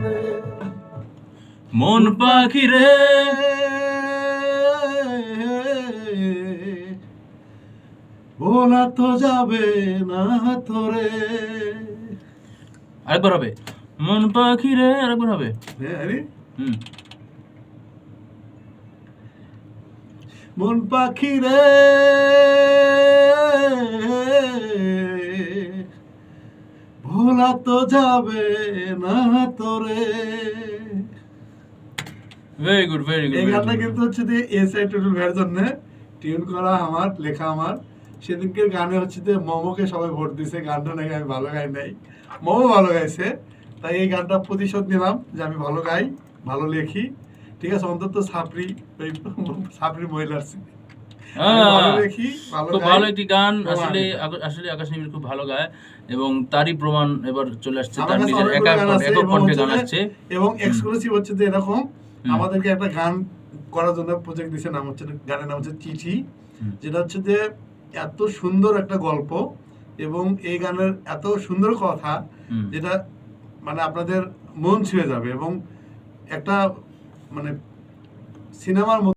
রে মন পাখি রে ভোলা তো যাবে না তোরে। আরেকবার হবে মন পাখি রে, আরেকবার হবে। আরে হুম মন পাখি রে ভোলা তো যাবে না তোরে। Very good, very good. এই গানটা কিন্তু হচ্ছে যে এ সাইড টুটুল ভাইয়ের জন্য টিউন করা, আমার লেখা আমার। সেদিনকের গানে হচ্ছে যে মোমোকে সবাই ভোট দিছে, গানটা নাকি আমি ভালো গাই নাই, মোমো ভালো গাইছে। তাই এই গানটা প্রতিশোধ নিলাম যে আমি ভালো গাই, ভালো লেখি। ঠিক আছে, অন্তত সাপড়ি ওই সাপড়ি মহিলার ভালো লেখি, ভালো খুব গাই। ভালো একটি গান। প্রমাণ আসলে এটা। আসলে আকাশ নিবিড় খুব ভালো গায় এবং তারই প্রমাণ এবার চলে আসছে, আমার তার কাছে নিজের অনেকগুলো গান আছে একক এবং কণ্ঠে হচ্ছে গান যে- আসছে। এবং এক্সক্লুসিভ হচ্ছে যে এরকম হুম। আমাদেরকে একটা গান করার জন্য প্রজেক্ট দিছে, নাম হচ্ছে, গানের নাম হচ্ছে চিঠি। হুম। যেটা হচ্ছে যে এত সুন্দর একটা গল্প এবং এই গানের এত সুন্দর কথা, হুম। যেটা মানে আপনাদের মন ছুঁয়ে যাবে এবং একটা মানে সিনেমার